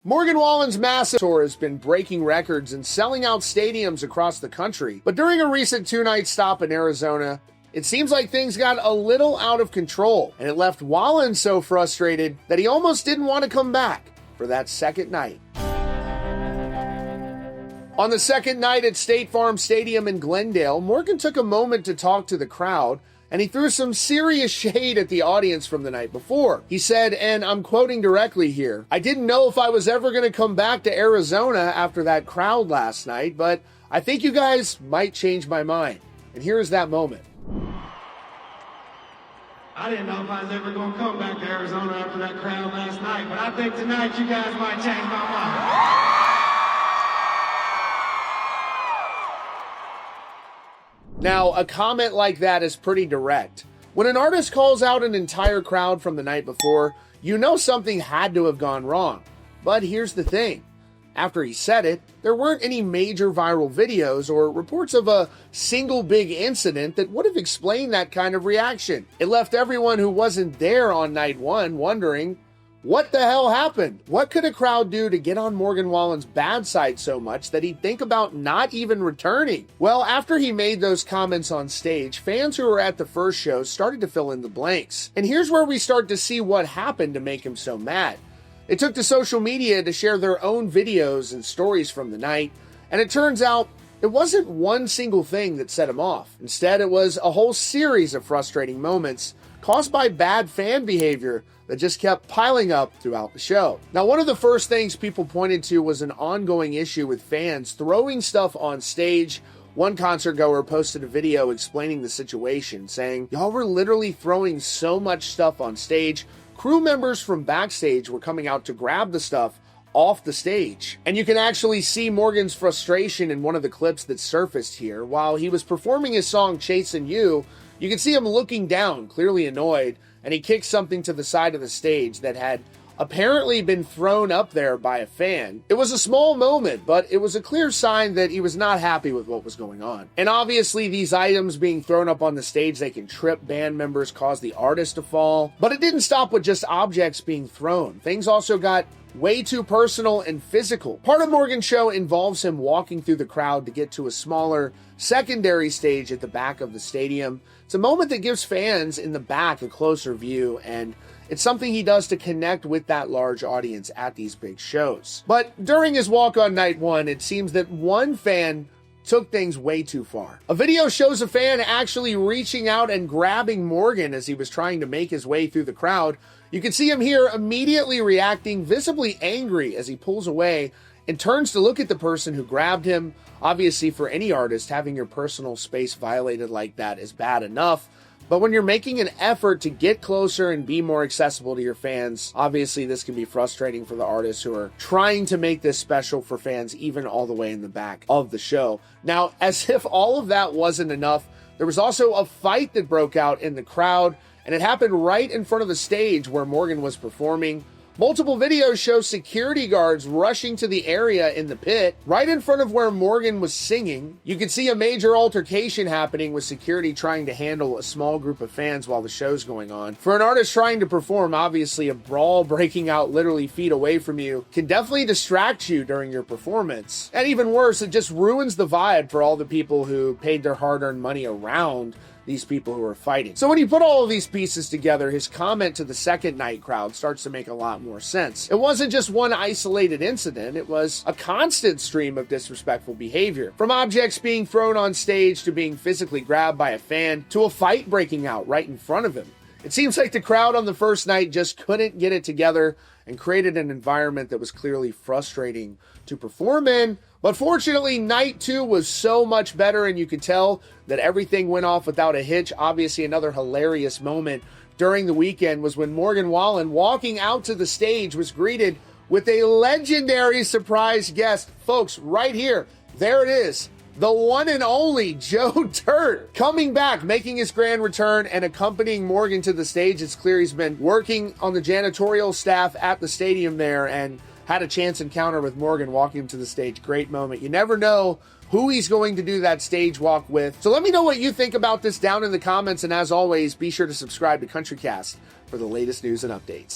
Morgan Wallen's massive tour has been breaking records and selling out stadiums across the country. But during a recent two-night stop in Arizona, it seems like things got a little out of control, and it left Wallen so frustrated that he almost didn't want to come back for that second night. On the second night at State Farm Stadium in Glendale, Morgan took a moment to talk to the crowd, and he threw some serious shade at the audience from the night before. He said, and I'm quoting directly here, "I didn't know if I was ever going to come back to Arizona after that crowd last night, but I think you guys might change my mind." And here's that moment. I didn't know if I was ever going to come back to Arizona after that crowd last night, but I think tonight you guys might change my mind. Now, a comment like that is pretty direct. When an artist calls out an entire crowd from the night before, you know something had to have gone wrong. But here's the thing. After he said it, there weren't any major viral videos or reports of a single big incident that would have explained that kind of reaction. It left everyone who wasn't there on night one wondering, what the hell happened? What could a crowd do to get on Morgan Wallen's bad side so much that he'd think about not even returning? Well, after he made those comments on stage, fans who were at the first show started to fill in the blanks. And here's where we start to see what happened to make him so mad. It took to social media to share their own videos and stories from the night, and it turns out it wasn't one single thing that set him off. Instead, it was a whole series of frustrating moments caused by bad fan behavior that just kept piling up throughout the show. Now, one of the first things people pointed to was an ongoing issue with fans throwing stuff on stage. One concert goer posted a video explaining the situation, saying, "Y'all were literally throwing so much stuff on stage. Crew members from backstage were coming out to grab the stuff off the stage." And you can actually see Morgan's frustration in one of the clips that surfaced here. While he was performing his song Chasing You, you can see him looking down, clearly annoyed, and he kicked something to the side of the stage that had apparently been thrown up there by a fan. It was a small moment, but it was a clear sign that he was not happy with what was going on. And obviously these items being thrown up on the stage, they can trip band members, cause the artist to fall. But it didn't stop with just objects being thrown. Things also got way too personal and physical. Part of Morgan's show involves him walking through the crowd to get to a smaller secondary stage at the back of the stadium. It's a moment that gives fans in the back a closer view, and it's something he does to connect with that large audience at these big shows. But during his walk on night one, it seems that one fan took things way too far. A video shows a fan actually reaching out and grabbing Morgan as he was trying to make his way through the crowd. You can see him here immediately reacting, visibly angry as he pulls away and turns to look at the person who grabbed him. Obviously, for any artist, having your personal space violated like that is bad enough. But when you're making an effort to get closer and be more accessible to your fans, obviously this can be frustrating for the artists who are trying to make this special for fans, even all the way in the back of the show. Now, as if all of that wasn't enough, there was also a fight that broke out in the crowd, and it happened right in front of the stage where Morgan was performing. Multiple videos show security guards rushing to the area in the pit, right in front of where Morgan was singing. You can see a major altercation happening with security trying to handle a small group of fans while the show's going on. For an artist trying to perform, obviously a brawl breaking out literally feet away from you can definitely distract you during your performance. And even worse, it just ruins the vibe for all the people who paid their hard-earned money around these people who are fighting. So when you put all of these pieces together, his comment to the second night crowd starts to make a lot more sense. It wasn't just one isolated incident, it was a constant stream of disrespectful behavior. From objects being thrown on stage to being physically grabbed by a fan to a fight breaking out right in front of him. It seems like the crowd on the first night just couldn't get it together and created an environment that was clearly frustrating to perform in. But fortunately, night two was so much better, and you could tell that everything went off without a hitch. Obviously, another hilarious moment during the weekend was when Morgan Wallen, walking out to the stage, was greeted with a legendary surprise guest. Folks, right here, there it is. The one and only Joe Dirt coming back, making his grand return and accompanying Morgan to the stage. It's clear he's been working on the janitorial staff at the stadium there and had a chance encounter with Morgan walking him to the stage. Great moment. You never know who he's going to do that stage walk with. So let me know what you think about this down in the comments. And as always, be sure to subscribe to CountryCast for the latest news and updates.